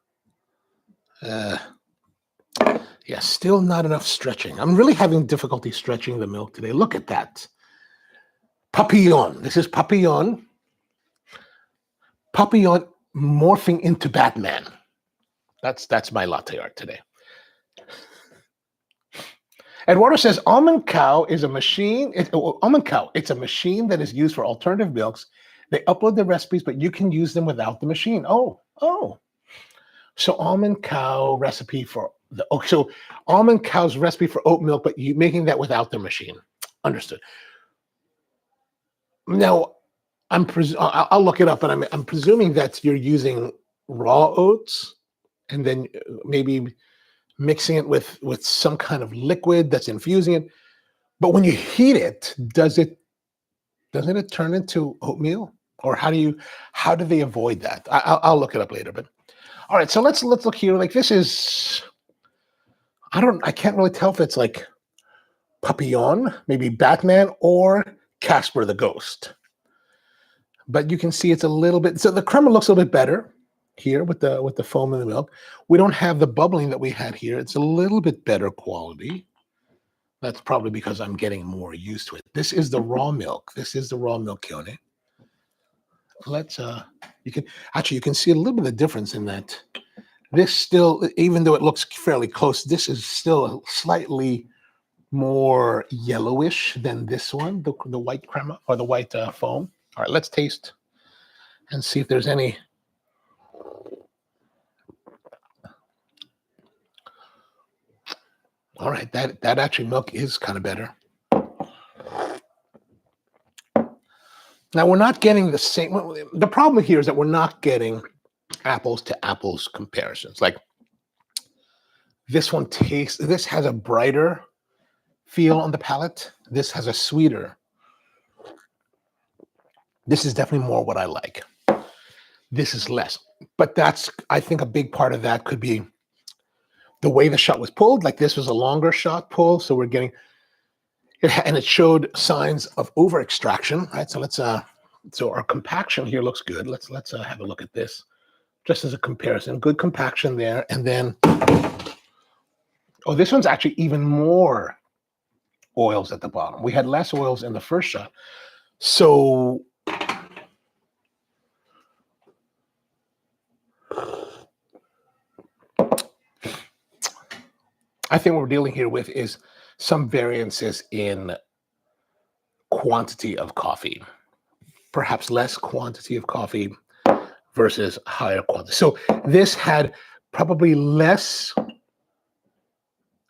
Yeah, still not enough stretching. I'm really having difficulty stretching the milk today. Look at that. Papillon. This is Papillon. Papillon morphing into Batman. That's my latte art today. Eduardo says almond cow is a machine. Almond cow. It's a machine that is used for alternative milks. They upload the recipes, but you can use them without the machine. Oh. So almond cow recipe for so almond cow's recipe for oat milk, but you making that without the machine. Understood. Now, I'll look it up, but I'm presuming that you're using raw oats and then maybe mixing it with some kind of liquid that's infusing it. But when you heat it, doesn't it turn into oatmeal? Or how do they avoid that? I'll look it up later. But all right, so let's look here. Like this is, I can't really tell if it's like Papillon, maybe Batman, or Casper the Ghost. But you can see it's a little bit, so the crema looks a little bit better here with the foam in the milk. We don't have the bubbling that we had here. It's a little bit better quality. That's probably because I'm getting more used to it. This is the raw milk. This is the raw milk, Keone. Let's you can see a little bit of difference in that. This still, even though it looks fairly close, this is still slightly more yellowish than this one, the white crema or the white foam. All right, let's taste and see if there's any. All right, that actually milk is kind of better. Now we're not getting the same. The problem here is that we're not getting apples to apples comparisons. Like this one this has a brighter feel on the palate. This has a sweeter. This is definitely more what I like. This is less. But I think a big part of that could be the way the shot was pulled. Like this was a longer shot pull. So we're getting, and it showed signs of over extraction, right? So so our compaction here looks good. Let's have a look at this just as a comparison. Good compaction there. And then, this one's actually even more oils at the bottom. We had less oils in the first shot. So I think what we're dealing here with is some variances in quantity of coffee, perhaps less quantity of coffee versus higher quantity. So this had probably less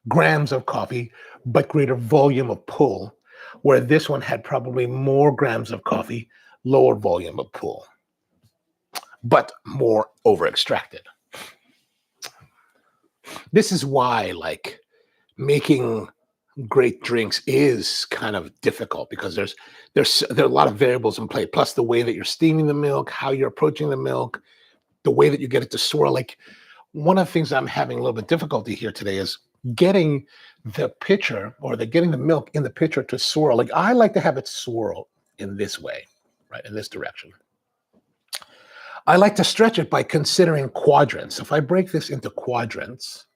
grams of coffee, but greater volume of pull, where this one had probably more grams of coffee, lower volume of pull, but more over extracted. This is why, like, making great drinks is kind of difficult because there are a lot of variables in play. Plus, the way that you're steaming the milk, how you're approaching the milk, the way that you get it to swirl. Like one of the things I'm having a little bit difficulty here today is getting the pitcher getting the milk in the pitcher to swirl. Like I like to have it swirl in this way, right, in this direction. I like to stretch it by considering quadrants. If I break this into quadrants,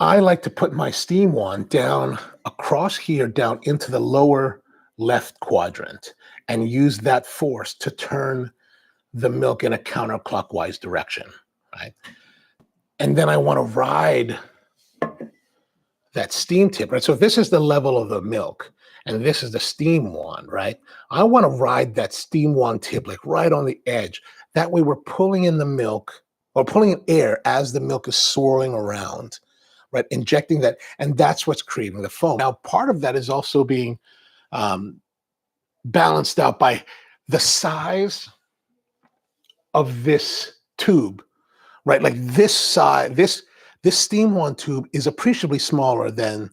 I like to put my steam wand down across here, down into the lower left quadrant, and use that force to turn the milk in a counterclockwise direction, right? And then I want to ride that steam tip, right? So if this is the level of the milk, and this is the steam wand, right? I want to ride that steam wand tip like right on the edge. That way we're pulling in the milk or pulling in air as the milk is swirling around, right? Injecting that, and that's what's creating the foam. Now, part of that is also being balanced out by the size of this tube, right? Like this side, this steam wand tube is appreciably smaller than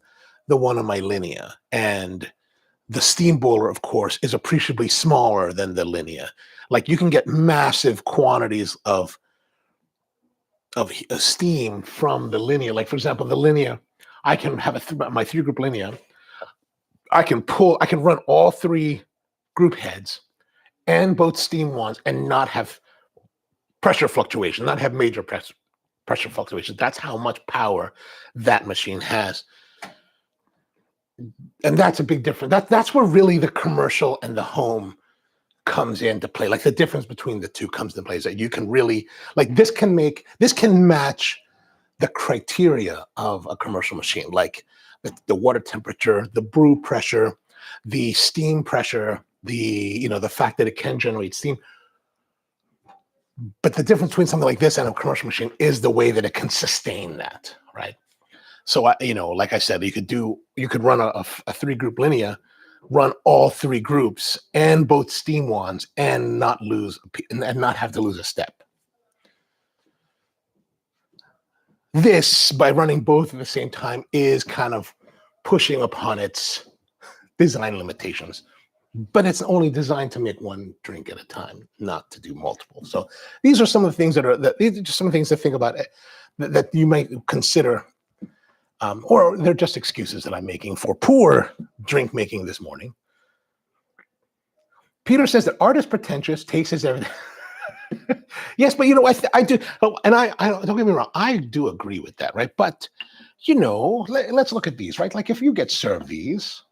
the one on my Linea, and the steam boiler, of course, is appreciably smaller than the Linea. Like you can get massive quantities of steam from the Linea. Like for example, the Linea, I can have my 3-group Linea. I can run all 3 group heads and both steam wands and not have pressure fluctuation, not have major pressure fluctuations. That's how much power that machine has. And that's a big difference. That's where really the commercial and the home comes into play. Like the difference between the two comes into play is that you can really, like this can match the criteria of a commercial machine, like the water temperature, the brew pressure, the steam pressure, the fact that it can generate steam. But the difference between something like this and a commercial machine is the way that it can sustain that, right? So, like I said, you could run a 3-group linear, run all 3 groups and both steam ones and not have to lose a step. This, by running both at the same time, is kind of pushing upon its design limitations. But it's only designed to make one drink at a time, not to do multiple. So these are some of the things these are just some things to think about that you might consider, or they're just excuses that I'm making for poor drink making this morning. Peter says that art is pretentious, taste is everything. Yes, but I do, and I don't get me wrong, I do agree with that, right? But let's look at these, right? Like if you get served these,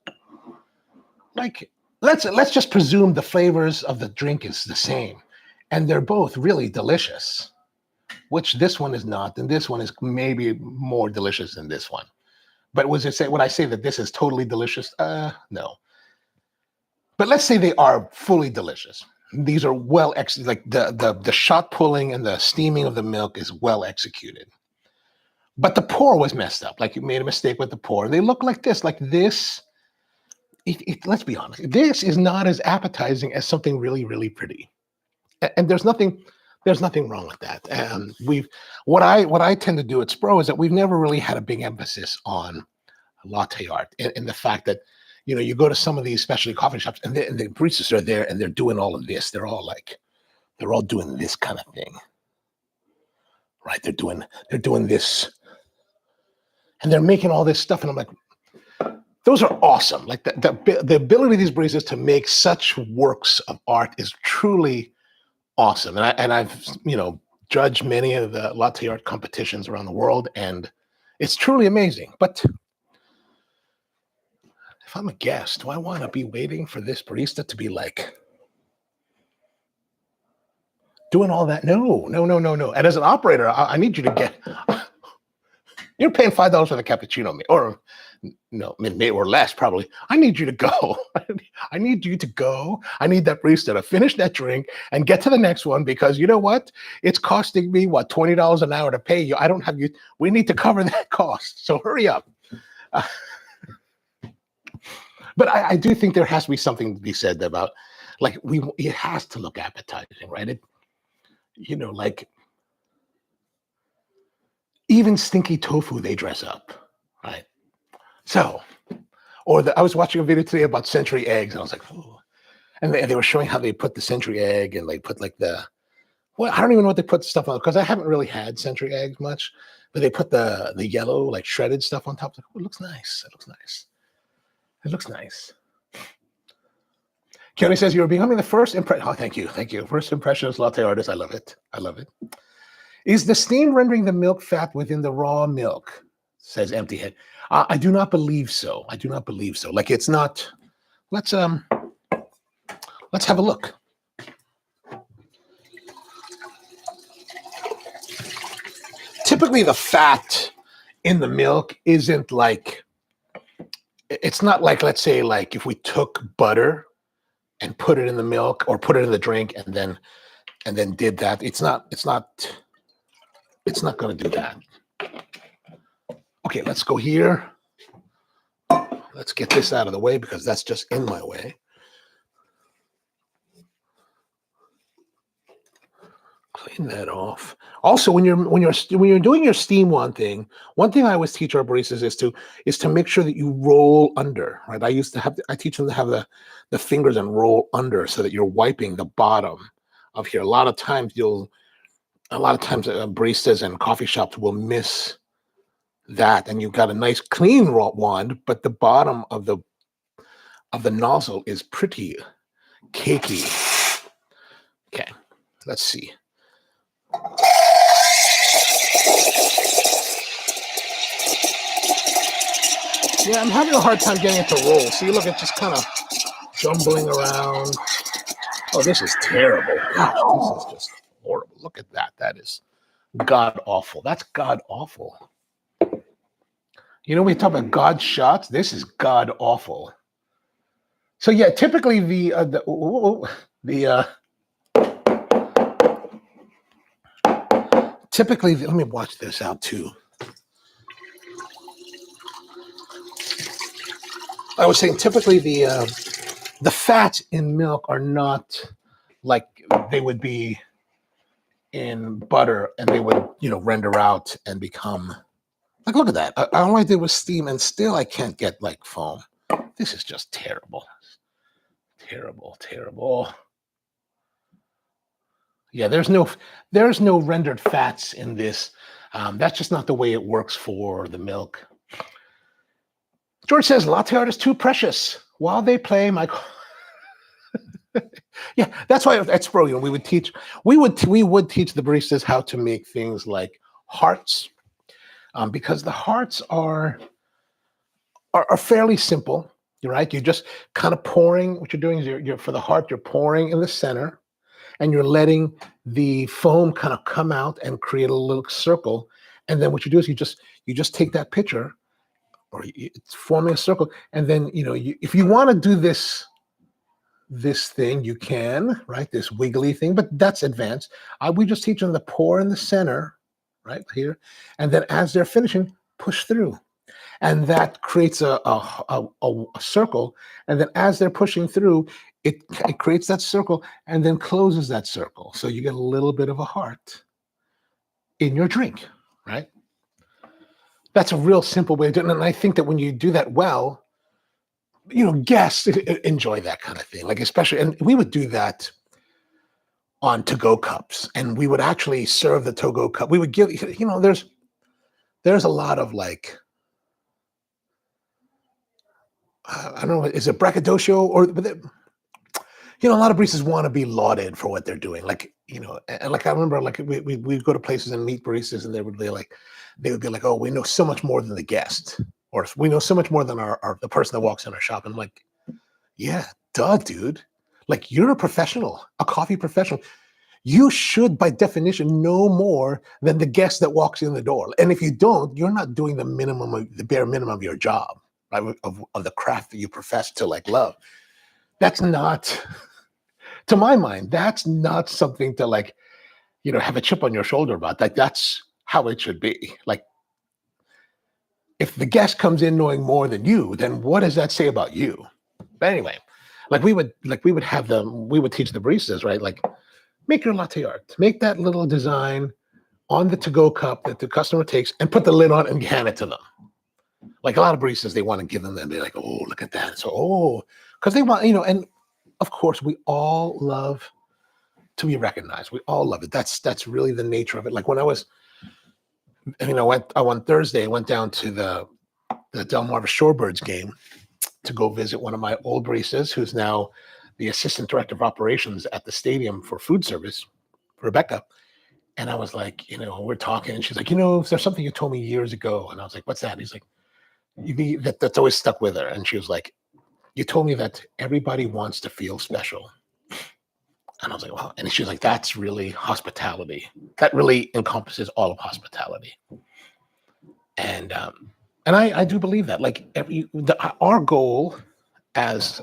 like let's just presume the flavors of the drink is the same, and they're both really delicious, which this one is not, and this one is maybe more delicious than this one. But would I say that this is totally delicious? No. But let's say they are fully delicious. These are well executed, like the shot pulling and the steaming of the milk is well executed. But the pour was messed up. Like you made a mistake with the pour. They look like this. Let's be honest. This is not as appetizing as something really, really pretty. And there's nothing wrong with that. What I tend to do at Spro is that we've never really had a big emphasis on latte art, and the fact that you go to some of these specialty coffee shops and the baristas are there and they're doing all of this. They're all doing this kind of thing, right? They're doing this, and they're making all this stuff, and I'm like, those are awesome. Like the ability of these baristas to make such works of art is truly awesome. And I've judged many of the latte art competitions around the world, and it's truly amazing. But if I'm a guest, do I want to be waiting for this barista to be like doing all that? No. And as an operator, I need you to get. You're paying $5 for the cappuccino, or no, or less probably. I need you to go. I need you to go. I need that barista to finish that drink and get to the next one, because you know what? It's costing me $20 an hour to pay you. I don't have you. We need to cover that cost. So hurry up. But I do think there has to be something to be said about, like, it has to look appetizing, right? Like even stinky tofu, they dress up, right? So, I was watching a video today about century eggs, and I was like, ooh. And they were showing how they put the century egg, and they put I don't even know what they put stuff on, because I haven't really had century eggs much, but they put the yellow, like shredded stuff on top. Like, oh, it looks nice. It looks nice. Kenny says, you're becoming the first impression. Oh, thank you. First impressionist latte artist. I love it. Is the steam rendering the milk fat within the raw milk? Says Empty Head. I do not believe so. Like, it's not. Let's have a look. Typically, the fat in the milk isn't like. It's not like, let's say, like if we took butter and put it in the milk or put it in the drink and then did that. It's not going to do that. Okay, let's go here. Let's get this out of the way, because that's just in my way. Clean that off. Also, when you're doing your steam one thing I always teach our baristas is to make sure that you roll under, right? I teach them to have the fingers and roll under, so that you're wiping the bottom of here. A lot of times baristas and coffee shops will miss that, and you've got a nice clean wand, but the bottom of the nozzle is pretty cakey. Okay, let's see. Yeah, I'm having a hard time getting it to roll. See, look, it's just kind of jumbling around. Oh, this is terrible. Gosh, this is just horrible. Look at that. That is god awful. That's god awful. You know, we talk about god shots. This is god awful. So yeah, typically let me watch this out too. I was saying typically the fats in milk are not like they would be in butter, and they would, you know, render out and become like, look at that. All I did was steam, and still I can't get like foam. This is just terrible. Terrible, terrible. Yeah, there's no rendered fats in this. That's just not the way it works for the milk. George says latte art is too precious. While they play, my yeah, that's why at Spro, you know, we would teach the baristas how to make things like hearts, because the hearts are fairly simple. You're right. You're just kind of pouring. What you're doing is you're for the heart, you're pouring in the center, and you're letting the foam kind of come out and create a little circle. And then what you do is you just take that picture, or it's forming a circle, and then, you know, if you want to do this thing, you can, right? This wiggly thing, but that's advanced. We just teach them to pour in the center, right here, and then as they're finishing, push through, and that creates a circle. And then as they're pushing through, it creates that circle and then closes that circle, so you get a little bit of a heart in your drink, right? That's a real simple way of doing it, and I think that when you do that well, you know, guests enjoy that kind of thing. Like, especially, and we would do that on to-go cups, and we would actually serve the to-go cup. We would give, you know, there's a lot of like, I don't know, is it braggadocio, or, but you know, a lot of baristas want to be lauded for what they're doing. Like, you know, and like I remember, like we'd go to places and meet baristas, and they would be like, oh, we know so much more than the guest, or we know so much more than the person that walks in our shop. And I'm like, yeah, duh, dude. Like, you're a professional, a coffee professional. You should, by definition, know more than the guest that walks in the door. And if you don't, you're not doing the bare minimum of your job, right? Of the craft that you profess to like love. That's not, to my mind, that's not something to like, you know, have a chip on your shoulder about. Like, that's how it should be. Like, if the guest comes in knowing more than you, then what does that say about you? But anyway, like we would teach the baristas, right? Like, make your latte art, make that little design on the to-go cup that the customer takes, and put the lid on and hand it to them. Like, a lot of baristas, they want to give them and be like, oh, look at that. So, because they want, you know, and of course we all love to be recognized. We all love it. That's really the nature of it. Like, when I was, you know, on Thursday, I went down to the Delmarva Shorebirds game to go visit one of my old baristas, who's now the assistant director of operations at the stadium for food service, Rebecca. And I was like, you know, we're talking, and she's like, you know, there's something you told me years ago. And I was like, what's that? And he's like, that's always stuck with her. And she was like, you told me that everybody wants to feel special. And I was like, wow. And she was like, that's really hospitality. That really encompasses all of hospitality. And I do believe that. Like, our goal as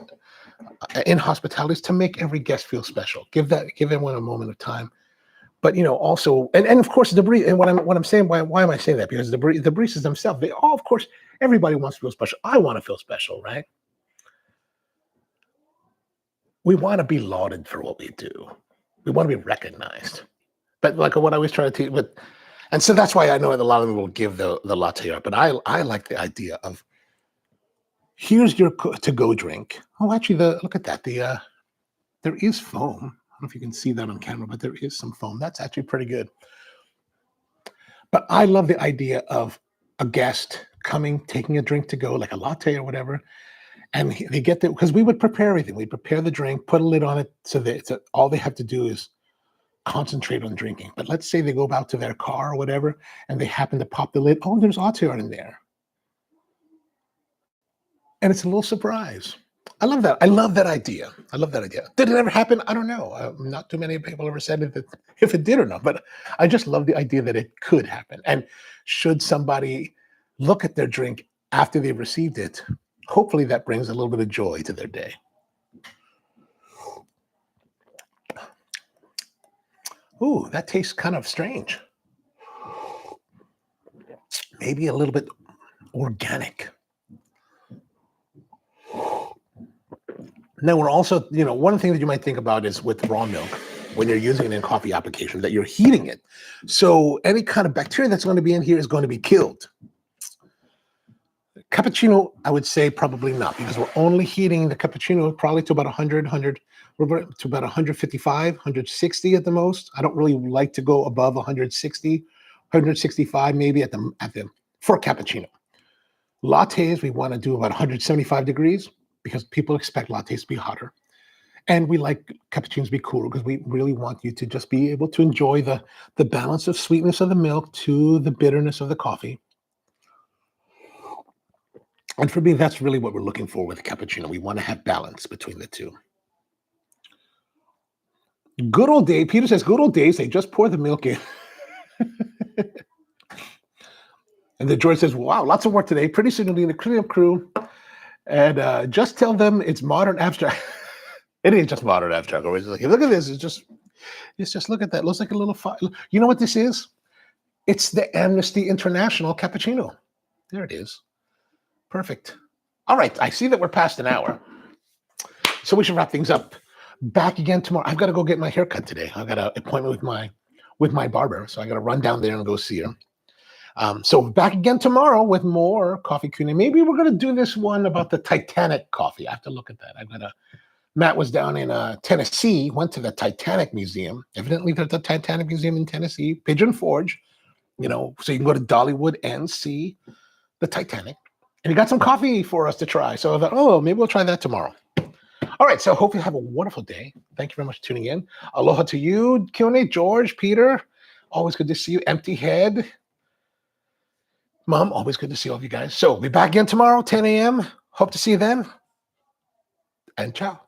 in hospitality is to make every guest feel special. Give everyone a moment of time. But, you know, also, and of course, and what I'm saying, why am I saying that? Because the baristas themselves, they all, of course, everybody wants to feel special. I want to feel special, right? We want to be lauded for what we do. We want to be recognized. But like what I was trying to teach, and so that's why I know that a lot of them will give the latte art. But I like the idea of, here's your to-go drink. Oh, actually, look at that. There is foam. I don't know if you can see that on camera, but there is some foam. That's actually pretty good. But I love the idea of a guest coming, taking a drink to go, like a latte or whatever, and they get there, because we would prepare everything. We'd prepare the drink, put a lid on it, so that all they have to do is concentrate on drinking. But let's say they go out to their car or whatever, and they happen to pop the lid. Oh, there's latte art in there. And it's a little surprise. I love that. I love that idea. I love that idea. Did it ever happen? I don't know. Not too many people ever said it, if it did or not, but I just love the idea that it could happen. And should somebody look at their drink after they've received it, hopefully that brings a little bit of joy to their day. Ooh, that tastes kind of strange. Maybe a little bit organic. Now we're also, one of the things that you might think about is with raw milk, when you're using it in coffee application, that you're heating it. So any kind of bacteria that's going to be in here is going to be killed. Cappuccino, I would say probably not, because we're only heating the cappuccino probably to about 100, to about 155, 160 at the most. I don't really like to go above 160, 165 maybe at the for a cappuccino. Lattes, we want to do about 175 degrees because people expect lattes to be hotter. And we like cappuccinos to be cooler because we really want you to just be able to enjoy the balance of sweetness of the milk to the bitterness of the coffee. And for me, that's really what we're looking for with cappuccino. We want to have balance between the two. Good old day. Peter says, good old days. They just pour the milk in. And then George says, wow, lots of work today. Pretty soon it'll be the cleanup crew. And just tell them it's modern abstract. It is just modern abstract. Always like, look at this. It's just look at that. It looks like a little file. You know what this is? It's the Amnesty International cappuccino. There it is. Perfect. All right. I see that we're past an hour. So we should wrap things up. Back again tomorrow. I've got to go get my haircut today. I've got an appointment with my barber. So I got to run down there and go see her. So back again tomorrow with more coffee Q&A. Maybe we're going to do this one about the Titanic coffee. I have to look at that. Matt was down in Tennessee, went to the Titanic Museum. Evidently, there's a Titanic Museum in Tennessee, Pigeon Forge, so you can go to Dollywood and see the Titanic. And he got some coffee for us to try. So I thought, maybe we'll try that tomorrow. All right, so hope you have a wonderful day. Thank you very much for tuning in. Aloha to you, Q&A, George, Peter. Always good to see you. Empty Head. Mom, always good to see all of you guys. So we'll be back again tomorrow, 10 a.m. Hope to see you then. And ciao.